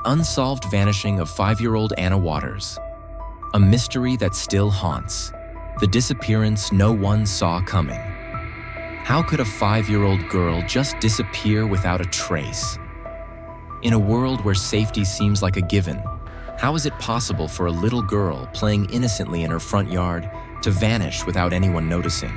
unsolved vanishing of 5-year-old Anna Waters. A mystery that still haunts. The disappearance no one saw coming. How could a 5-year-old girl just disappear without a trace? In a world where safety seems like a given, how is it possible for a little girl playing innocently in her front yard to vanish without anyone noticing?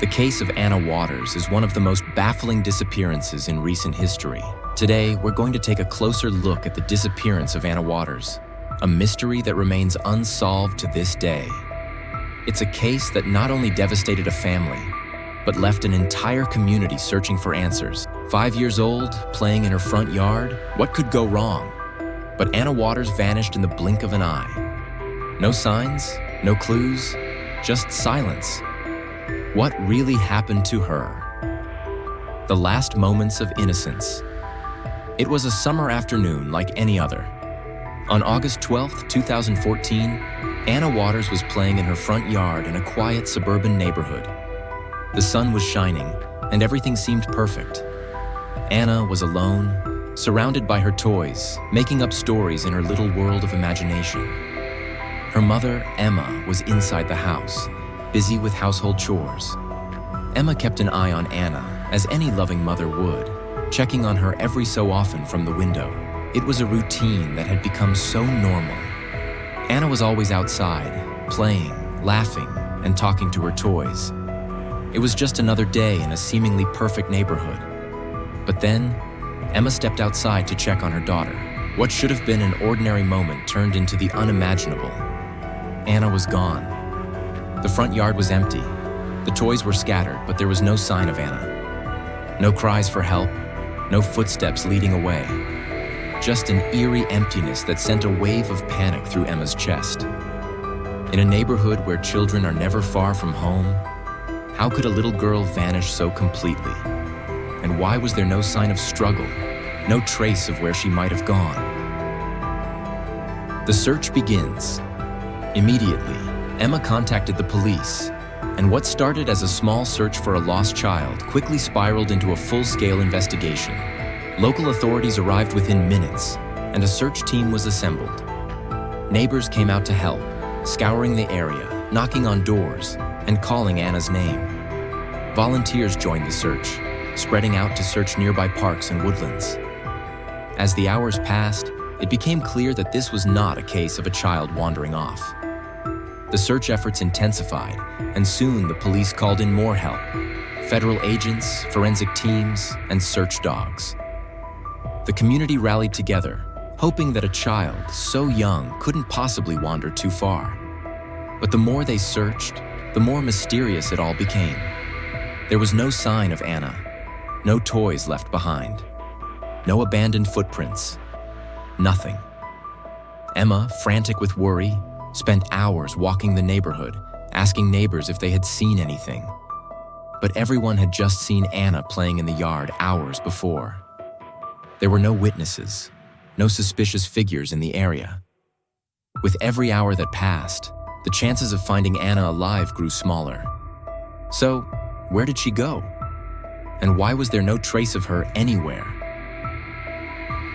The case of Anna Waters is one of the most baffling disappearances in recent history. Today, we're going to take a closer look at the disappearance of Anna Waters, a mystery that remains unsolved to this day. It's a case that not only devastated a family, but left an entire community searching for answers. 5 years old, playing in her front yard, what could go wrong? But Anna Waters vanished in the blink of an eye. No signs, no clues, just silence. What really happened to her? The last moments of innocence. It was a summer afternoon like any other. On August 12, 2014, Anna Waters was playing in her front yard in a quiet suburban neighborhood. The sun was shining, and everything seemed perfect. Anna was alone, surrounded by her toys, making up stories in her little world of imagination. Her mother, Emma, was inside the house, busy with household chores. Emma kept an eye on Anna, as any loving mother would, checking on her every so often from the window. It was a routine that had become so normal. Anna was always outside, playing, laughing, and talking to her toys. It was just another day in a seemingly perfect neighborhood. But then, Emma stepped outside to check on her daughter. What should have been an ordinary moment turned into the unimaginable. Anna was gone. The front yard was empty. The toys were scattered, but there was no sign of Anna. No cries for help, no footsteps leading away. Just an eerie emptiness that sent a wave of panic through Emma's chest. In a neighborhood where children are never far from home, how could a little girl vanish so completely? And why was there no sign of struggle, no trace of where she might have gone? The search begins. Immediately, Emma contacted the police, and what started as a small search for a lost child quickly spiraled into a full-scale investigation. Local authorities arrived within minutes, and a search team was assembled. Neighbors came out to help, scouring the area, knocking on doors, and calling Anna's name. Volunteers joined the search, spreading out to search nearby parks and woodlands. As the hours passed, it became clear that this was not a case of a child wandering off. The search efforts intensified, and soon the police called in more help: federal agents, forensic teams, and search dogs. The community rallied together, hoping that a child so young couldn't possibly wander too far. But the more they searched, the more mysterious it all became. There was no sign of Anna, no toys left behind, no abandoned footprints, nothing. Emma, frantic with worry, spent hours walking the neighborhood, asking neighbors if they had seen anything. But everyone had just seen Anna playing in the yard hours before. There were no witnesses, no suspicious figures in the area. With every hour that passed, the chances of finding Anna alive grew smaller. So, where did she go? And why was there no trace of her anywhere?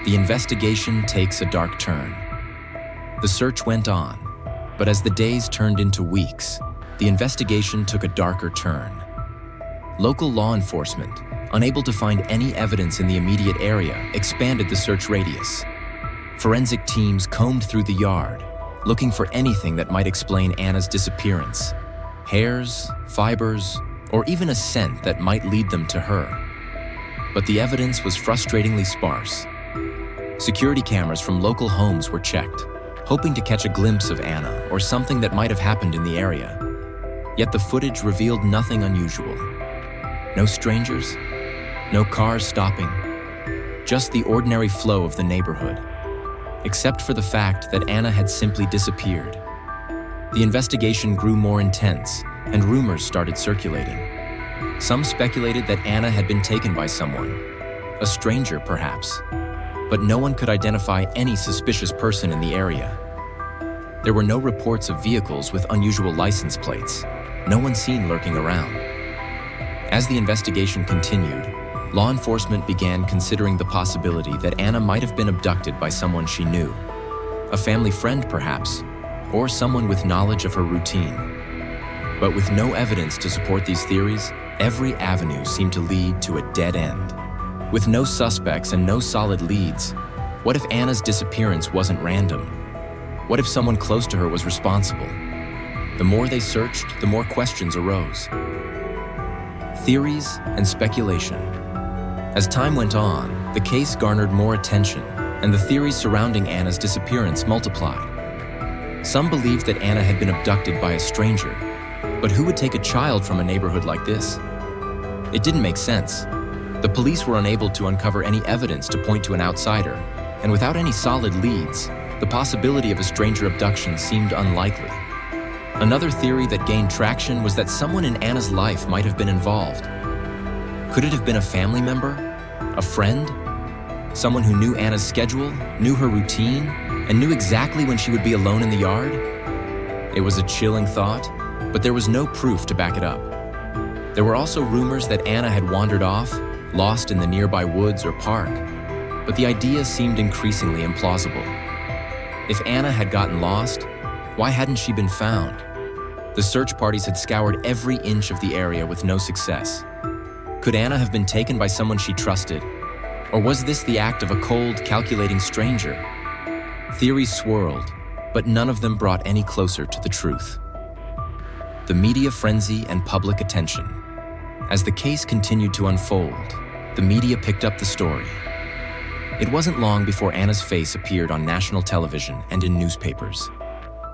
The investigation takes a dark turn. The search went on, but as the days turned into weeks, the investigation took a darker turn. Local law enforcement, unable to find any evidence in the immediate area, expanded the search radius. Forensic teams combed through the yard, looking for anything that might explain Anna's disappearance. Hairs, fibers, or even a scent that might lead them to her. But the evidence was frustratingly sparse. Security cameras from local homes were checked, hoping to catch a glimpse of Anna or something that might have happened in the area. Yet the footage revealed nothing unusual. No strangers, no cars stopping, just the ordinary flow of the neighborhood, except for the fact that Anna had simply disappeared. The investigation grew more intense, and rumors started circulating. Some speculated that Anna had been taken by someone, a stranger perhaps, but no one could identify any suspicious person in the area. There were no reports of vehicles with unusual license plates, no one seen lurking around. As the investigation continued, law enforcement began considering the possibility that Anna might have been abducted by someone she knew, a family friend perhaps, or someone with knowledge of her routine. But with no evidence to support these theories, every avenue seemed to lead to a dead end. With no suspects and no solid leads, what if Anna's disappearance wasn't random? What if someone close to her was responsible? The more they searched, the more questions arose. Theories and speculation. As time went on, the case garnered more attention, and the theories surrounding Anna's disappearance multiplied. Some believed that Anna had been abducted by a stranger, but who would take a child from a neighborhood like this? It didn't make sense. The police were unable to uncover any evidence to point to an outsider, and without any solid leads, the possibility of a stranger abduction seemed unlikely. Another theory that gained traction was that someone in Anna's life might have been involved. Could it have been a family member? A friend? Someone who knew Anna's schedule, knew her routine, and knew exactly when she would be alone in the yard? It was a chilling thought, but there was no proof to back it up. There were also rumors that Anna had wandered off, lost in the nearby woods or park, but the idea seemed increasingly implausible. If Anna had gotten lost, why hadn't she been found? The search parties had scoured every inch of the area with no success. Could Anna have been taken by someone she trusted? Or was this the act of a cold, calculating stranger? Theories swirled, but none of them brought any closer to the truth. The media frenzy and public attention. As the case continued to unfold, the media picked up the story. It wasn't long before Anna's face appeared on national television and in newspapers.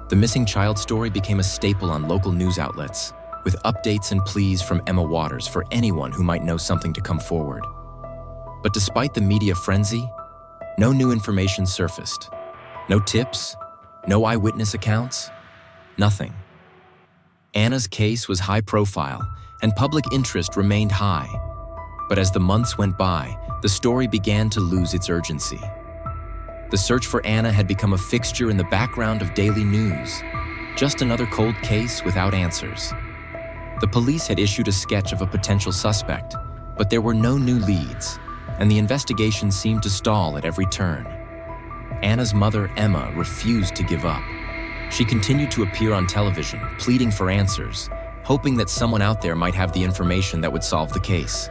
The missing child story became a staple on local news outlets, with updates and pleas from Emma Waters for anyone who might know something to come forward. But despite the media frenzy, no new information surfaced. No tips, no eyewitness accounts, nothing. Anna's case was high profile, and public interest remained high. But as the months went by, the story began to lose its urgency. The search for Anna had become a fixture in the background of daily news, just another cold case without answers. The police had issued a sketch of a potential suspect, but there were no new leads, and the investigation seemed to stall at every turn. Anna's mother, Emma, refused to give up. She continued to appear on television, pleading for answers, hoping that someone out there might have the information that would solve the case.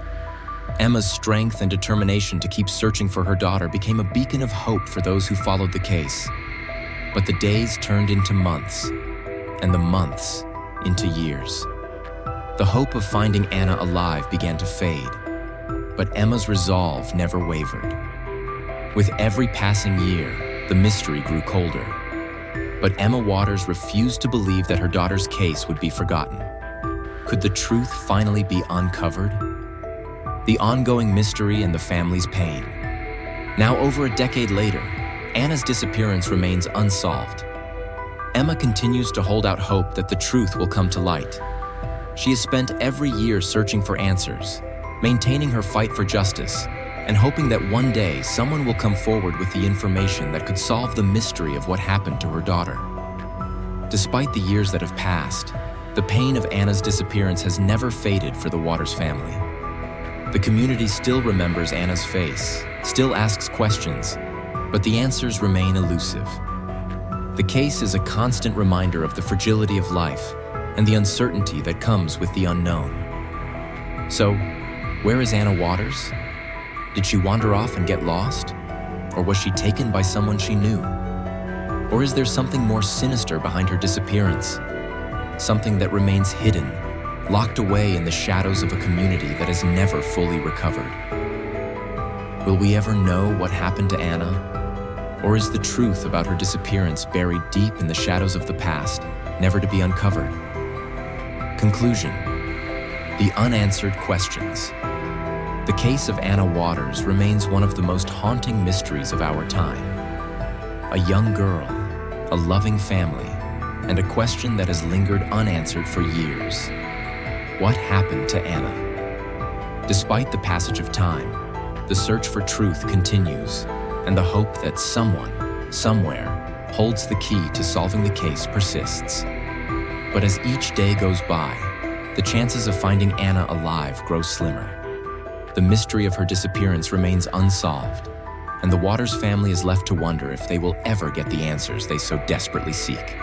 Emma's strength and determination to keep searching for her daughter became a beacon of hope for those who followed the case. But the days turned into months, and the months into years. The hope of finding Anna alive began to fade, but Emma's resolve never wavered. With every passing year, the mystery grew colder. But Emma Waters refused to believe that her daughter's case would be forgotten. Could the truth finally be uncovered? The ongoing mystery and the family's pain. Now, over a decade later, Anna's disappearance remains unsolved. Emma continues to hold out hope that the truth will come to light. She has spent every year searching for answers, maintaining her fight for justice, and hoping that one day someone will come forward with the information that could solve the mystery of what happened to her daughter. Despite the years that have passed, the pain of Anna's disappearance has never faded for the Waters family. The community still remembers Anna's face, still asks questions, but the answers remain elusive. The case is a constant reminder of the fragility of life and the uncertainty that comes with the unknown. So, where is Anna Waters? Did she wander off and get lost? Or was she taken by someone she knew? Or is there something more sinister behind her disappearance? Something that remains hidden, locked away in the shadows of a community that has never fully recovered. Will we ever know what happened to Anna? Or is the truth about her disappearance buried deep in the shadows of the past, never to be uncovered? Conclusion: the unanswered questions. The case of Anna Waters remains one of the most haunting mysteries of our time. A young girl, a loving family, and a question that has lingered unanswered for years. What happened to Anna? Despite the passage of time, the search for truth continues, and the hope that someone, somewhere, holds the key to solving the case persists. But as each day goes by, the chances of finding Anna alive grow slimmer. the mystery of her disappearance remains unsolved, and the Waters family is left to wonder if they will ever get the answers they so desperately seek.